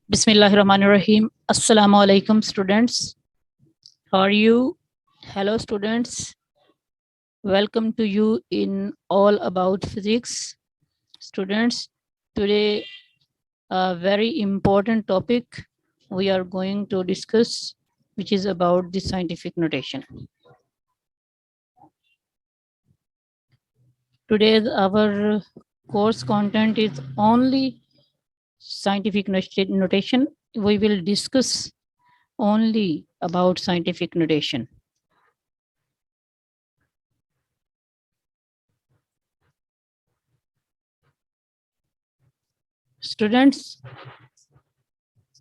Bismillahirrahmanirrahim. Assalamu alaikum, students. How are you? Hello, students. Welcome to you in All About Physics. Students, today a very important topic we are going to discuss, which is about the scientific notation. Today, our course content is only scientific notation. We will discuss only about scientific notation. Students,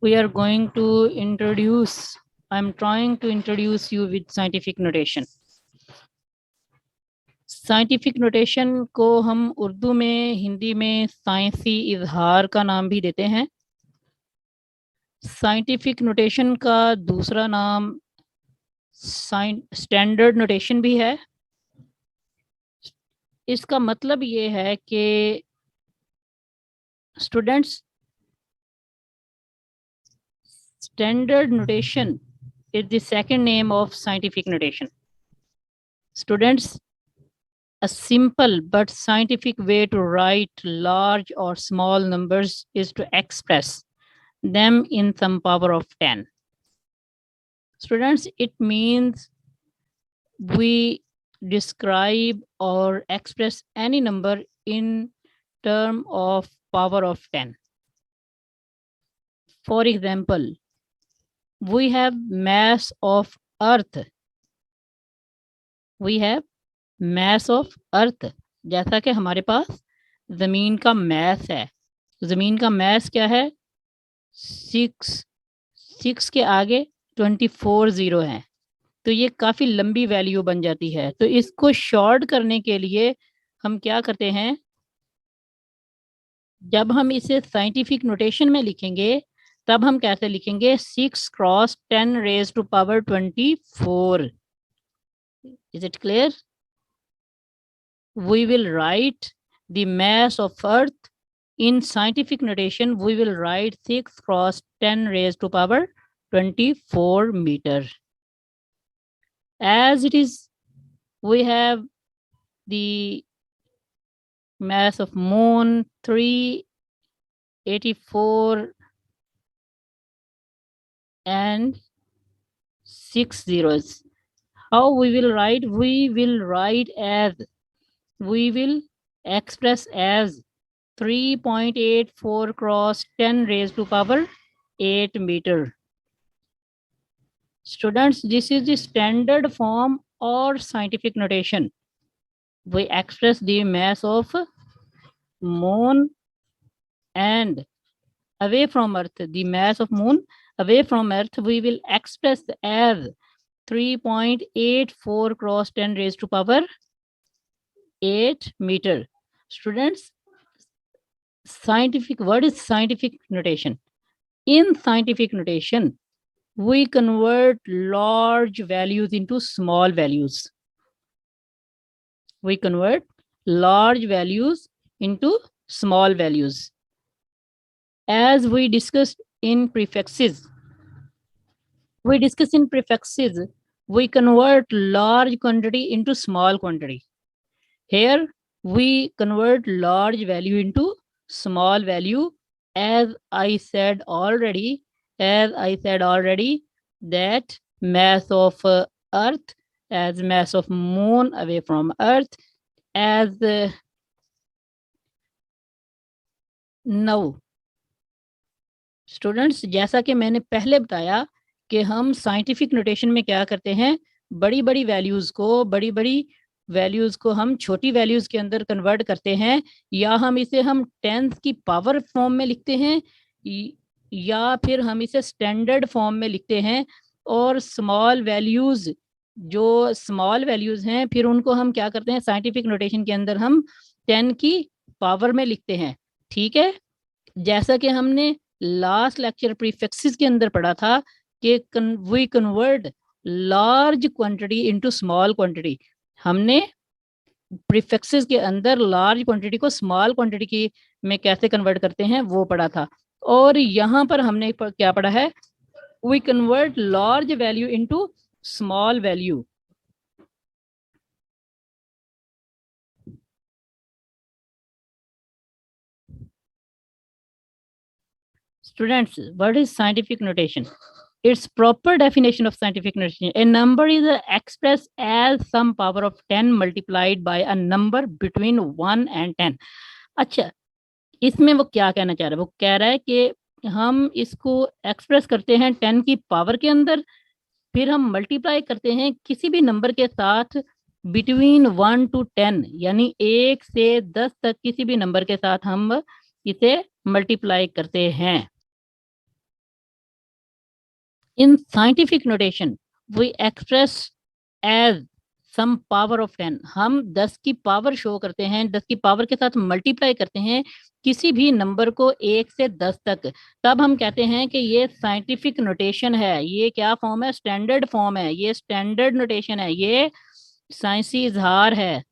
we are going to introduce, I'm trying to introduce you with scientific notation. Scientific notation को हम उर्दू में, हिंदी में साइंसी इजहार का नाम भी देते हैं। साइंटिफिक नोटेशन का दूसरा नाम स्टैंडर्ड नोटेशन भी है। इसका मतलब ये है कि students, standard notation is the second name of scientific notation. Students, a simple but scientific way to write large or small numbers is to express them in some power of 10. Students, it means we describe or express any number in term of power of 10. For example, we have mass of earth. We have mass of earth. जैसा कि हमारे पास जमीन का mess है। जमीन का mess क्या है? 6 के आगे 24 जीरो है, तो ये काफी लंबी वैल्यू बन जाती है। तो इसको शॉर्ट करने के लिए हम क्या करते हैं, जब हम इसे साइंटिफिक नोटेशन में लिखेंगे तब हम कैसे लिखेंगे? 6 cross 10 raise to power 24. Is it clear? We will write the mass of earth in scientific notation. We will write 6 cross 10 raised to power 24 meter. As it is, we have the mass of moon 384 and 6 zeros. How we will write? We will write as, we will express as 3.84 cross 10 raised to power 8 meter. Students, this is the standard form or scientific notation. We express the mass of moon and away from earth, the mass of moon away from earth, we will express as 3.84 cross 10 raised to power 8 meter. Students, scientific, what is scientific notation? In scientific notation, we convert large values into small values. We convert large values into small values. As we discussed in prefixes, we convert large quantity into small quantity. Here, we convert large value into small value. As I said already, that mass of earth as mass of moon away from earth, as now students, जैसा कि मैंने पहले बताया कि हम scientific notation में क्या करते हैं, बड़ी बड़ी वैल्यूज को हम छोटी वैल्यूज के अंदर कन्वर्ट करते हैं, या हम इसे टेंथ की पावर फॉर्म में लिखते हैं, या फिर हम इसे स्टैंडर्ड फॉर्म में लिखते हैं। और स्मॉल वैल्यूज हैं, फिर उनको हम क्या करते हैं, साइंटिफिक नोटेशन के अंदर हम 10 की पावर में लिखते हैं। ठीक है, जैसा कि हमने लास्ट लेक्चर प्रीफिक्सेस के अंदर पढ़ा था कि we convert large quantity into small quantity. हमने प्रीफिक्सेस के अंदर लार्ज क्वांटिटी को स्मॉल क्वांटिटी की में कैसे कन्वर्ट करते हैं वो पढ़ा था। और यहाँ पर हमने क्या पढ़ा है, we convert large value into small value. Students, what is scientific notation? Its proper definition of scientific notation: a number is expressed as some power of 10 multiplied by a number between 1 and 10. अच्छा, इसमें वो क्या कहना चाह रहा है? वो कह रहा है कि हम इसको एक्सप्रेस करते हैं 10 की पावर के अंदर, फिर हम मल्टीप्लाई करते हैं किसी भी नंबर के साथ बिटवीन 1 to 10, यानी 1 से 10 तक किसी भी नंबर के साथ हम इसे मल्टीप्लाई करते हैं। In scientific notation, we express as some power of 10. हम 10 की पावर शो करते हैं, 10 की पावर के साथ मल्टीप्लाई करते हैं किसी भी नंबर को 1 से 10 तक, तब हम कहते हैं कि ये साइंटिफिक नोटेशन है। ये क्या फॉर्म है? स्टैंडर्ड फॉर्म है, ये स्टैंडर्ड नोटेशन है, ये साइंसी इजहार है।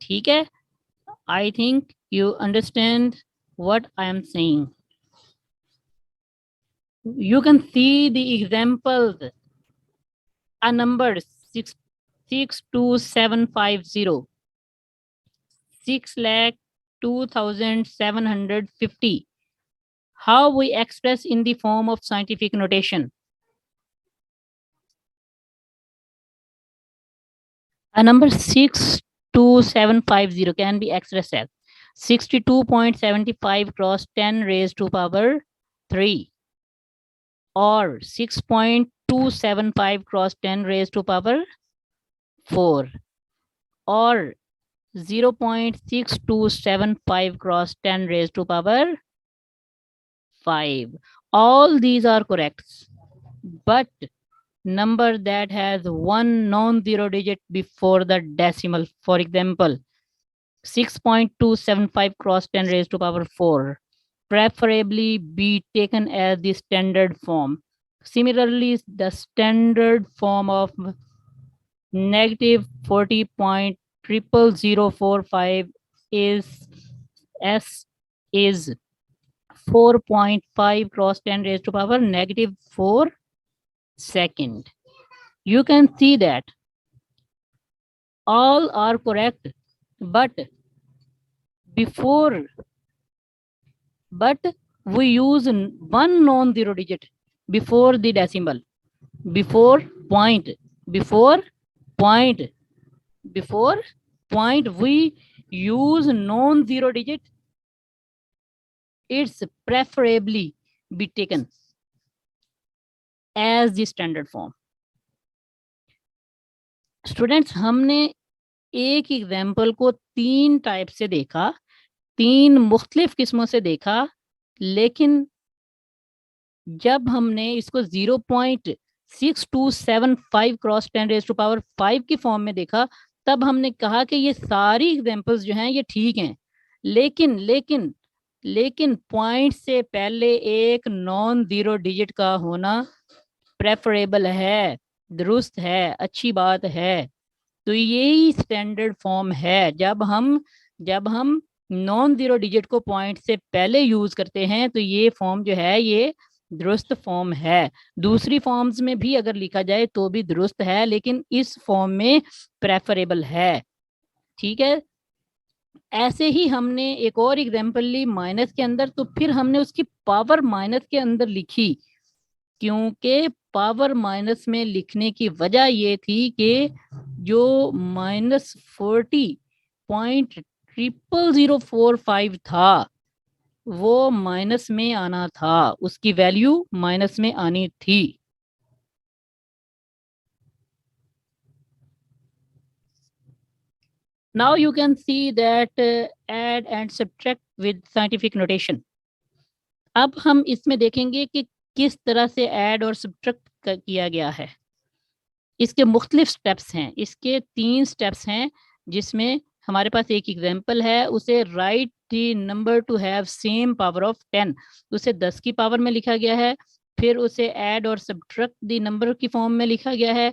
ठीक है, I think you understand what I am saying. You can see the examples. A number 62750, 6,02,750. How we express in the form of scientific notation? A number 62750 can be expressed as 62.75 cross 10 raised to power 3, or 6.275 cross 10 raised to power 4, or 0.6275 cross 10 raised to power 5. All these are correct, but number that has one non-zero digit before the decimal, for example, 6.275 cross 10 raised to power 4, preferably be taken as the standard form. Similarly, the standard form of negative 40.00045 is S is 4.5 cross 10 raised to power negative 4 second. You can see that all are correct, but we use one non-zero digit before the decimal, before point, we use non-zero digit. It's preferably be taken as the standard form. Students, हमने एक example को 3 type से देखा, 3 मुख्तलिफ किस्मों से देखा, लेकिन जब हमने इसको 0.6275 क्रॉस 10 रेज़ टू पावर 5 की फॉर्म में देखा, तब हमने कहा कि ये सारी एग्जाम्पल्स जो हैं ये ठीक हैं, लेकिन पॉइंट से पहले एक नॉन जीरो डिजिट का होना प्रेफरेबल है, दुरुस्त है, अच्छी बात है। तो यही स्टैंडर्ड फॉर्म है। जब हम नॉन जीरो डिजिट को पॉइंट से पहले यूज करते हैं तो ये फॉर्म जो है ये दुरुस्त फॉर्म है। दूसरी फॉर्म्स में भी अगर लिखा जाए तो भी दुरुस्त है, लेकिन इस फॉर्म में प्रेफरेबल है। ठीक है, ऐसे ही हमने एक और एग्जांपल ली माइनस के अंदर, तो फिर हमने उसकी पावर माइनस के अंदर लिखी, क्योंकि पावर माइनस में लिखने की वजह ये थी कि जो -40.00045 था वो माइनस में आना था, उसकी वैल्यू माइनस में आनी थी। Now you can see that add and subtract with scientific notation. अब हम इसमें देखेंगे कि किस तरह से ऐड और सब्ट्रैक्ट किया गया है। इसके मुख्तलिफ स्टेप्स हैं, इसके 3 स्टेप्स हैं, जिसमें हमारे पास एक एग्जांपल है, उसे right the number two have same power of 10, उसे 10 की पावर में लिखा गया है। फिर उसे ऐड और सब्ट्रैक्ट द नंबर की फॉर्म में लिखा गया है।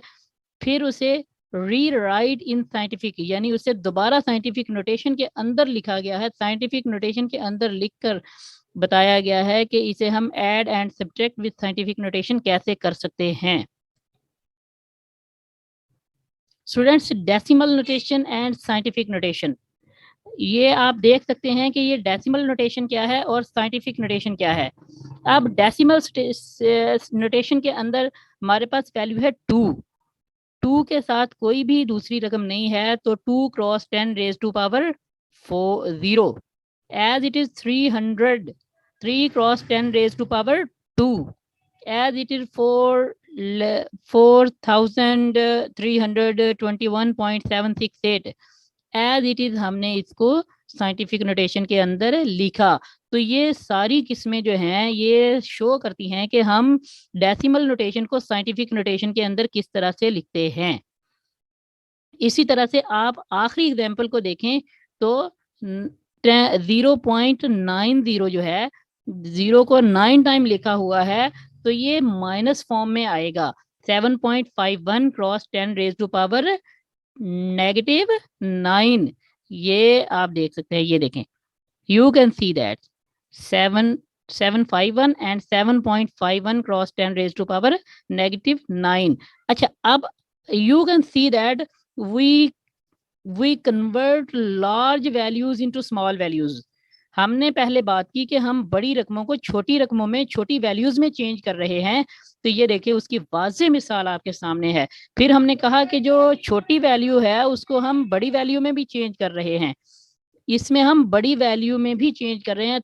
फिर उसे रीराइट इन साइंटिफिक, यानी उसे दोबारा साइंटिफिक नोटेशन के अंदर लिखा गया है, साइंटिफिक नोटेशन के अंदर लिखकर बताया गया है कि इसे हम add and subtract with scientific notation कैसे कर सकते हैं। Students, decimal notation and scientific notation, ये आप देख सकते हैं कि ये डेसिमल नोटेशन क्या है और साइंटिफिक नोटेशन क्या है। अब डेसिमल नोटेशन के अंदर हमारे पास वैल्यू है 2 के साथ कोई भी दूसरी रकम नहीं है, तो 2 cross 10 raise to power 0, as it is 300, 3 cross 10 raise to power 2, as it is 4321.768, as it is हमने इसको साइंटिफिक नोटेशन के अंदर लिखा। तो ये सारी किस्में जो हैं ये शो करती हैं कि हम डेसिमल नोटेशन को साइंटिफिक नोटेशन के अंदर किस तरह से लिखते हैं। इसी तरह से आप आखिरी एग्जाम्पल को देखें तो 0.90 जो है, 0 को 9 टाइम लिखा हुआ है, तो ये माइनस फॉर्म में आएगा। 7.51 क्रॉस 10 रेज टू पावर -9, ये आप देख सकते हैं, ये देखें, you can see that 751 and 7.51 cross 10 raised to power -9। अच्छा, अब you can see that we convert large values into small values। हमने पहले बात की कि हम बड़ी रकमों को छोटी रकमों में, छोटी वैल्यूज में चेंज कर रहे हैं, तो ये देखिए उसकी वाज़ेह मिसाल आपके सामने है। फिर हमने कहा कि जो छोटी वैल्यू है उसको हम बड़ी वैल्यू में भी चेंज कर रहे हैं, इसमें हम बड़ी वैल्यू में भी चेंज कर रहे हैं।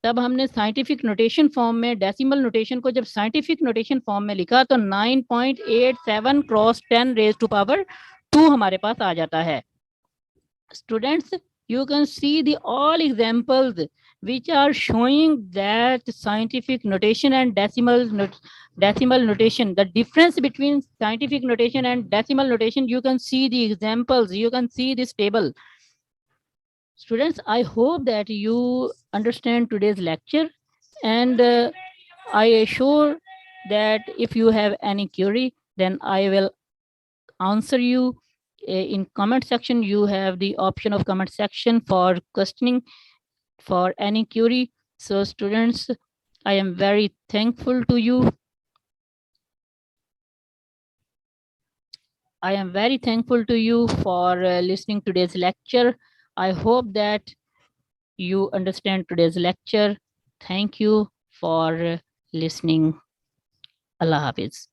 तब हमने साइंटिफिक नोटेशन फॉर्म में डेसिमल नोटेशन को जब साइंटिफिक नोटेशन फॉर्म में लिखा तो 9.87 क्रॉस 10 रेज टू पावर 2 हमारे पास आ जाता है। Students, you can see the all examples which are showing that scientific notation and decimal notation, the difference between scientific notation and decimal notation, you can see the examples, you can see this table. Students, I hope that you understand today's lecture, and I assure that if you have any query, then I will answer you in comment section. You have the option of comment section for questioning for any query. So students, I am very thankful to you. I am very thankful to you for listening to today's lecture. I hope that you understand today's lecture. Thank you for listening. Allah Hafiz.